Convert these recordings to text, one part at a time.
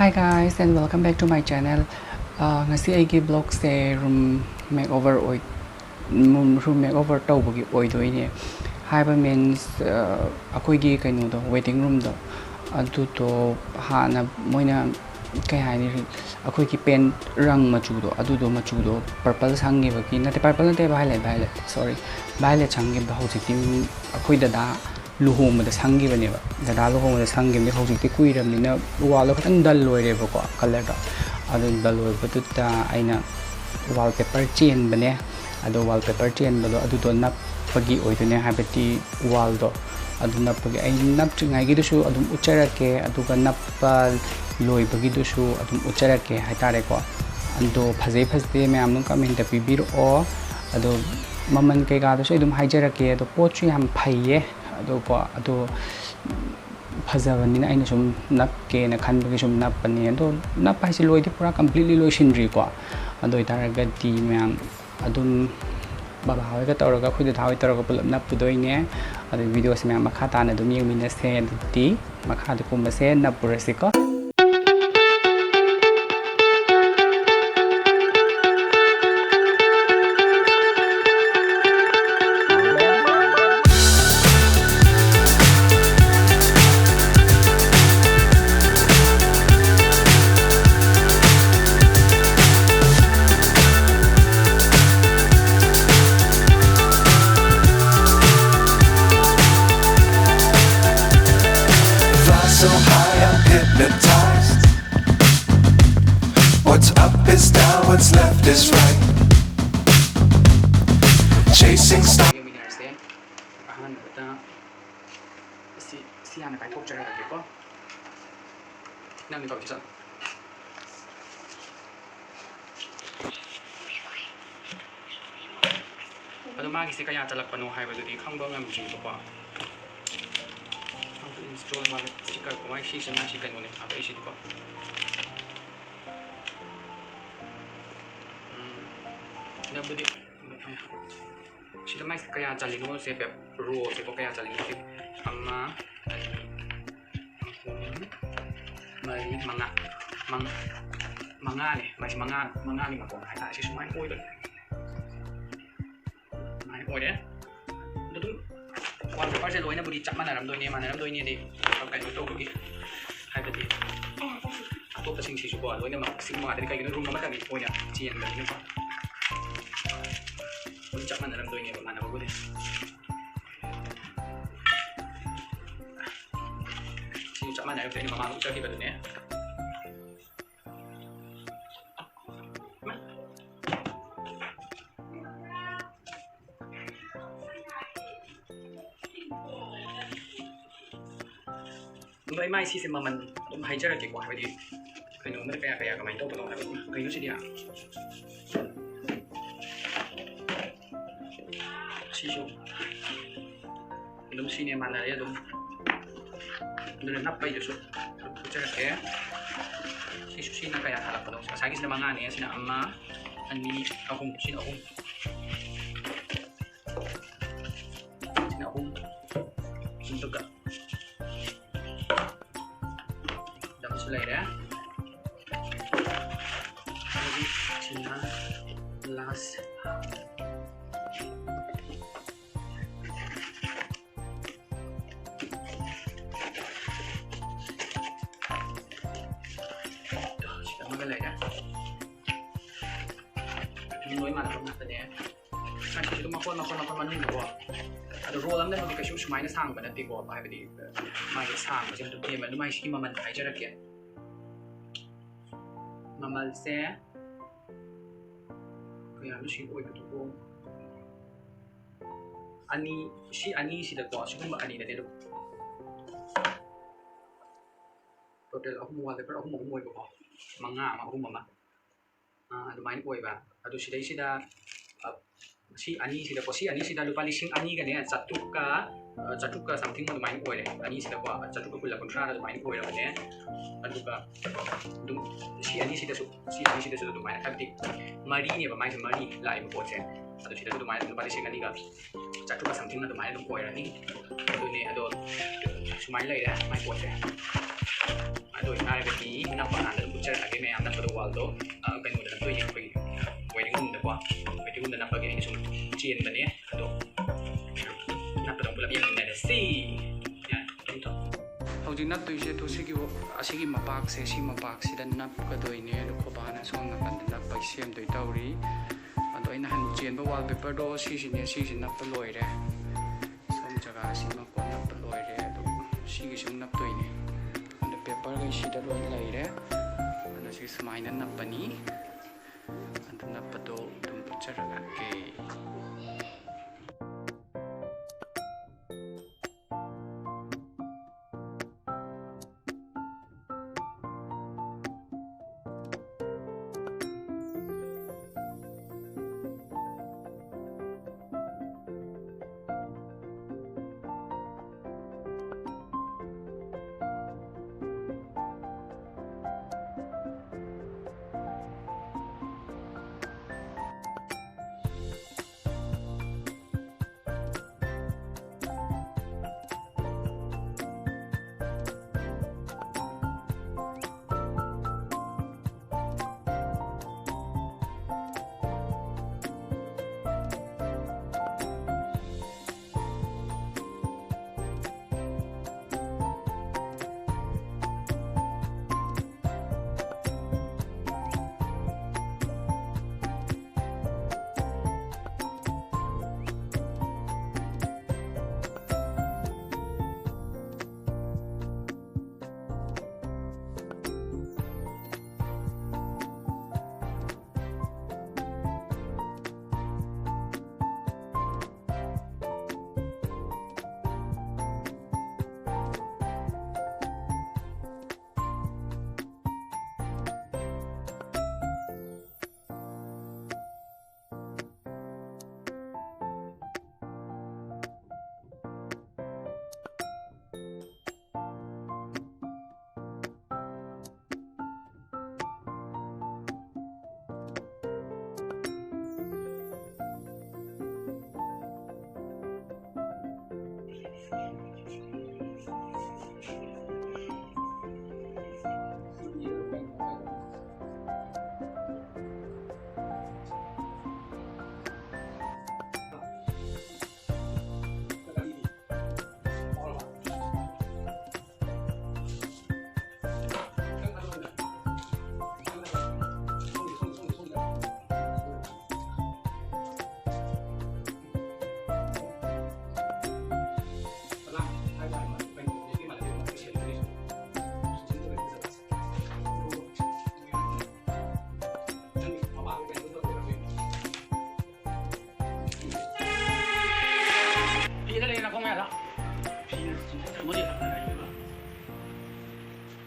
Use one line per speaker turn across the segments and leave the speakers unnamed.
Hi guys and welcome back to my channel. Ngasi aigi blog se room makeover room makeover tawbagi oidoine. Haiba means akoigi kaino do waiting room do adu to hana moina kai haini akoigi pen rang machu do purple sangi bagi nate purple nate violet sorry violet sangi ba hojiti akoi dada luhong da sangi bane ba dada luhong da sangi ne hojiti kuiram ni na wall ka tang dal loire ba ko color da adu dal loire ba tu ta aina wallpaper chain bane adu wallpaper chain ba do adu do nap pagi oidone habati wall do adu nap pagi ai nap chingai gi du adum ucharake adu ga nap loi bagi du adum ucharake haitare ko ando phase me amnu comment ta pibir o adu maman ke ga do adum haijarake ado pochu yam phaiye ado ko ado phajabani na aina sum nap ke na khan bagi sum nap pani ado nap pai si loi di pura completely loi shinri ko ado itaraga di me am adum baba hawe ka tawraga khudi thawai tawraga pulap nap pudoine ado video se me makha ta na dum yeng mina se di makha de kum se nap purasi ko
So high, I'm hypnotized. What's up is down, what's left is right. Chasing stars.
Install wala sticker ko ay season na siya ganun apa isi ko na budi sila mai kaya jalino se pe ro se ko kaya jalino se amma mai manga ne mai manga ni ma ko hai ta si sumai oi doi mai oi de du wallpaper se loina budi chak mana ram doi ne di kai no to gi hai ba di to ta sing si su bo loina ma sing ma de kai no room ma ta ni oina chien ba ni ko budi chak mana ram doi ne ba mana ba budi si chak mana ram doi ne ma ma chak di ba ne Noi mai si maman dum haijara ke ko hadi kaino me kaya ka mai to to hadi kaino si dia si so dum si ne mana ya dum nap pai so haijara ke si na kaya halap ko sa sagis na mga ne sina amma ani akong sina akong suntuga later China last magaling ya minuy mana pag natin eh kasi ito makon manin ko ada roll lang din kasi sumay na sang ba natin ko pa di may sang kasi ito tema lumay si maman ay jarak ya mamal se kaya ano si oi ko ko ani si da ko siguro ani na dito total ako mo wala pero ako mo ko mga mama lumayan ko iba ado sida si ani sida lupa lising ani gani chatuka something mo lumayan ko ani sida ko chatuka pula kontra na lumayan ko gani ado ka si ani sida lumayan kapti mari ni ba mai mari lai mo che ado sida lumayan lupa lising ani ga chatuka something na lumayan ko ni ado ni ado sumai lai da mai ko che
ꯑꯗꯨ ꯑꯣꯏꯇꯥꯔꯒꯗꯤ ꯅꯞꯄ ꯀꯥꯟꯗ ꯑꯗꯨꯝ ꯎꯠꯆꯔꯛꯑꯒꯦ ꯃꯌꯥꯝ ꯅꯞꯄꯗ ꯋꯥꯜꯗꯣ ꯀꯩꯅꯣꯗ ꯅꯞꯇꯣꯏꯅꯦ ꯑꯩꯈꯣꯏꯒꯤ ꯋꯦꯔꯤꯡꯒꯨꯝꯗꯀꯣ ꯋꯦꯔꯤꯡꯒꯨꯝꯗ ꯅꯞꯄꯒꯤ ꯑꯩꯅ ꯁꯨꯝ ꯆꯦꯟꯕꯅꯦ ꯑꯗꯣ ꯅꯞꯄꯗ ꯄꯨꯂꯞ ꯌꯦꯡꯃꯤꯟꯅꯔꯁꯤ ꯍꯧꯖꯤꯛ ꯅꯞꯇꯣꯏꯁꯦ ꯑꯁꯤꯒꯤ ꯃꯄꯥꯛꯁꯦ ꯁꯤ ꯃꯄꯥꯛꯁꯤꯗ ꯅꯞꯀꯗꯣꯏꯅꯦ ꯑꯗꯣ ꯈꯣꯕꯥꯅ ꯁꯣꯝ ꯅꯥꯀꯟꯗ ꯅꯞꯄ ꯁꯦꯝꯗꯣꯏ ꯇꯧꯔꯤ ꯑꯗꯣ ꯑꯩꯅ ꯆꯦꯟꯕ ꯋꯥꯜꯄꯦꯄꯔꯗꯣ ꯁꯤꯁꯤꯅꯦ ꯁꯤꯁꯤ ꯅꯞꯄ ꯂꯣꯏꯔꯦ ꯁꯣꯝ ꯖꯒꯥꯁꯤꯃ ꯀꯣ ꯅꯞꯄ ꯂꯣꯏꯔꯦ ꯑꯗꯣ ꯁꯤꯒꯤꯁꯨ ꯅꯞꯇꯣꯏꯅꯦ ꯑꯗꯣ ꯄꯦꯄꯔꯈꯩ ꯁꯤꯗ ꯂꯣꯏ ꯂꯩꯔꯦ ꯑꯗꯣ ꯁꯤ ꯁꯨꯃꯥꯏꯅ ꯅꯞꯄꯅꯤ ꯑꯗꯣ ꯅꯞꯄꯗꯣ ꯑꯗꯨꯝ ꯎꯠꯆꯔꯛꯑꯒꯦ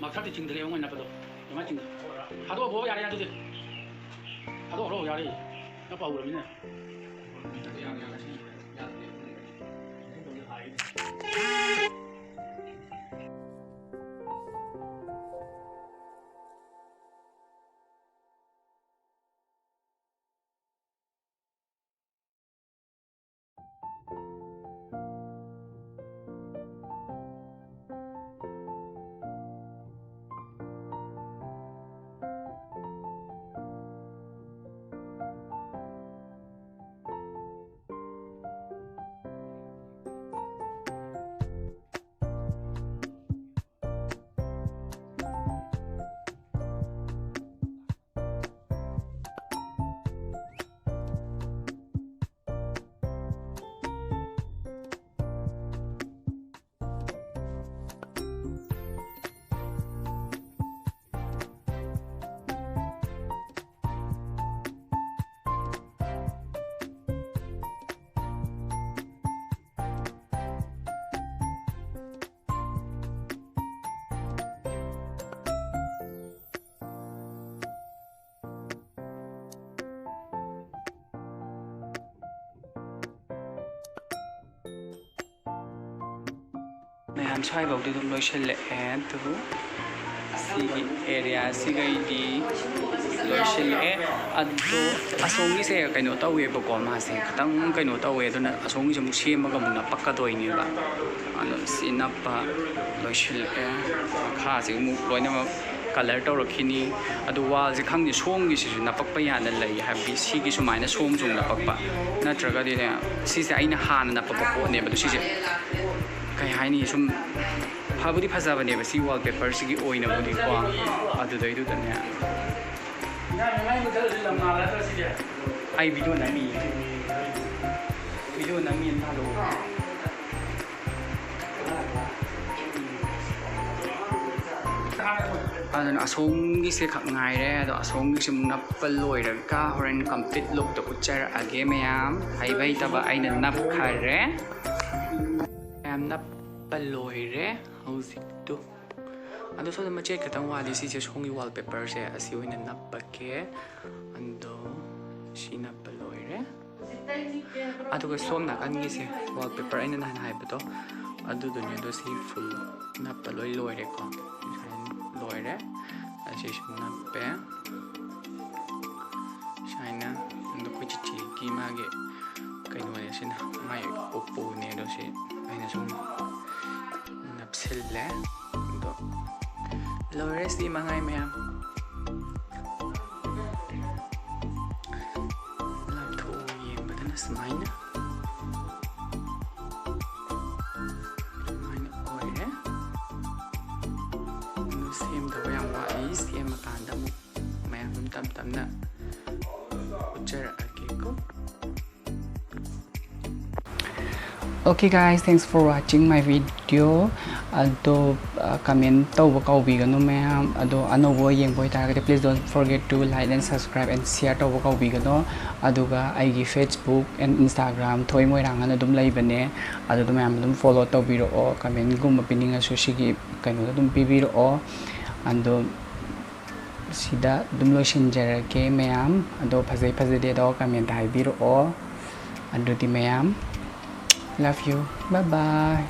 막살때 징들에 영원 나빠도 정말 징들 하도 뭐 야래 야도 하도 어려 야래 나빠 그러면 ꯃꯌꯥꯝ ꯁ꯭ꯋꯥꯏꯐꯥꯎꯗꯤ ꯑꯗꯨꯝ ꯂꯣꯏꯁꯤꯜꯂꯛꯑꯦ ꯑꯗꯨꯕꯨ ꯁꯤꯒꯤ ꯑꯦꯔꯤꯌꯥꯁꯤꯒꯩꯗꯤ ꯂꯣꯏꯁꯤꯜꯂꯛꯑꯦ ꯑꯗꯣ ꯑꯁꯣꯝꯒꯤꯁꯦ ꯀꯩꯅꯣ ꯇꯧꯋꯦꯕꯀꯣ ꯃꯥꯁꯦ ꯈꯤꯇꯪ ꯀꯩꯅꯣ ꯇꯧꯋꯦ ꯑꯗꯨꯅ ꯑꯁꯣꯝꯒꯤꯁꯦ ꯑꯃꯨꯛ ꯁꯦꯝꯃꯒ ꯑꯃꯨꯛ ꯅꯞꯄꯛꯀꯗꯣꯏꯅꯦꯕ ꯑꯗꯣ ꯁꯤ ꯅꯞꯄ ꯂꯣꯏꯁꯤꯜꯂꯛꯑꯦ ꯃꯈꯥꯁꯦ ꯑꯃꯨꯛ ꯂꯣꯏꯅꯃꯛ ꯀꯂꯔ ꯇꯧꯔꯛꯈꯤꯅꯤ ꯑꯗꯨ ꯋꯥꯜꯁꯦ ꯈꯪꯗꯦ ꯁꯣꯝꯒꯤꯁꯤꯁꯨ ꯅꯞꯄꯛꯄ ꯌꯥꯅ ꯂꯩ ꯍꯥꯏꯕꯗꯤ ꯁꯤꯒꯤ ꯁꯨꯃꯥꯏꯅ ꯁꯣꯝꯁꯨ ꯅꯞꯄꯛꯄ ꯅꯠꯇ꯭ꯔꯒꯗꯤꯅꯦ ꯁꯤꯁꯦ ꯑꯩꯅ ꯍꯥꯟꯅ ꯅꯞꯄꯛꯄ ꯄꯣꯠꯅꯦꯕ ꯑꯗꯣ ꯁꯤꯁꯦ ꯀꯩ ꯍꯥꯏꯅꯤ ꯁꯨꯝ ꯐꯕꯨꯗꯤ ꯐꯖꯕꯅꯦꯕ ꯁꯤ ꯋꯥꯜꯄꯦꯄꯔꯁꯤꯒꯤ ꯑꯣꯏꯅꯕꯨꯗꯤꯀꯣ ꯑꯗꯨꯗꯩꯗꯨꯗꯅꯦ ꯑꯩ ꯚꯤꯗꯤꯑꯣ ꯅꯝꯃꯤ ꯑꯗꯨꯅ ꯑꯁꯣꯝꯒꯤꯁꯦ ꯈꯛ ꯉꯥꯏꯔꯦ ꯑꯗꯣ ꯑꯁꯣꯝꯒꯤꯁꯦ ꯑꯃꯨꯛ ꯅꯞꯄ ꯂꯣꯏꯔꯒ ꯍꯣꯔꯦꯟ ꯀꯝꯄ꯭ꯂꯤꯠ ꯂꯨꯛꯇ ꯎꯠꯆꯔꯛꯑꯒꯦ ꯃꯌꯥꯝ ꯍꯩꯕ ꯍꯩꯇꯕ ꯑꯩꯅ ꯅꯞꯈꯔꯦ ꯃꯌꯥꯝ ꯅꯞꯄ ꯂꯣꯏꯔꯦ ꯍꯧꯖꯤꯛꯇꯣ ꯑꯗꯣ ꯁꯣꯝꯗ ꯃꯆꯦꯠ ꯈꯤꯇꯪ ꯋꯥꯠꯂꯤ ꯁꯤꯁꯦ ꯁꯣꯝꯒꯤ ꯋꯥꯜꯄꯦꯄꯔꯁꯦ ꯑꯁꯤ ꯑꯣꯏꯅ ꯅꯞꯄꯒꯦ ꯑꯗꯣ ꯁꯤ ꯅꯞꯄ ꯂꯣꯏꯔꯦ ꯑꯗꯨꯒ ꯁꯣꯝ ꯅꯥꯀꯟꯒꯤꯁꯦ ꯋꯥꯜꯄꯦꯄꯔ ꯑꯩꯅ ꯅꯍꯥꯟ ꯍꯥꯏꯕꯗꯣ ꯑꯗꯨꯗꯨꯅꯦ ꯑꯗꯣ ꯁꯤ ꯐꯨꯜ ꯅꯞꯄ ꯂꯣꯏ ꯂꯣꯏꯔꯦꯀꯣ ꯂꯣꯏꯔꯦ ꯑꯁꯤꯁꯨ ꯅꯞꯄꯦ ꯁꯨꯃꯥꯏꯅ ꯑꯗꯣ ꯑꯩꯈꯣꯏ ꯆꯤꯆꯦꯒꯤ ꯃꯥꯒꯤ ꯀꯩꯅꯣꯅꯦ ꯁꯤꯅ ꯃꯥꯒꯤ ꯎꯞꯄꯨꯅꯦ ꯑꯗꯣ ꯁꯤ ꯑꯩꯅ ꯁꯨꯝ ꯅꯞꯁꯤꯜꯂꯦ ꯑꯗꯣ ꯂꯣꯏꯔꯦ ꯁꯤ ꯃꯉꯥꯏ ꯃꯌꯥꯝ ꯂꯥꯞꯊꯣꯛꯑ ꯌꯦꯡꯕꯗꯅ ꯁꯨꯃꯥꯏꯅ ꯑꯣꯏꯔꯦ ꯑꯗꯨ ꯁꯦꯝꯗꯕ ꯌꯥꯝ ꯋꯥꯠꯂꯤ ꯁꯦꯝꯃꯀꯥꯟꯗ ꯑꯃꯨꯛ ꯃꯌꯥꯝ ꯑꯗꯨꯝ ꯇꯞ ꯇꯞꯅ ꯎꯠꯆꯔꯛꯑꯒꯦꯀꯣ.
Okay guys, thanks for watching my video. Ado comment tauba kaubigano mayam ado anobo yengboy taragade please don't forget to like and subscribe and share tauba kaubigano aduga aigi Facebook and Instagram Thoi Moirang ana dum laibane ado dum mayam dum follow tawbiro o comment gumba pininga su sigi kaino dum pibiro o ando sida dum loishinjarake mayam ado phajai phajade do comment haibiro o ado di mayam love you bye bye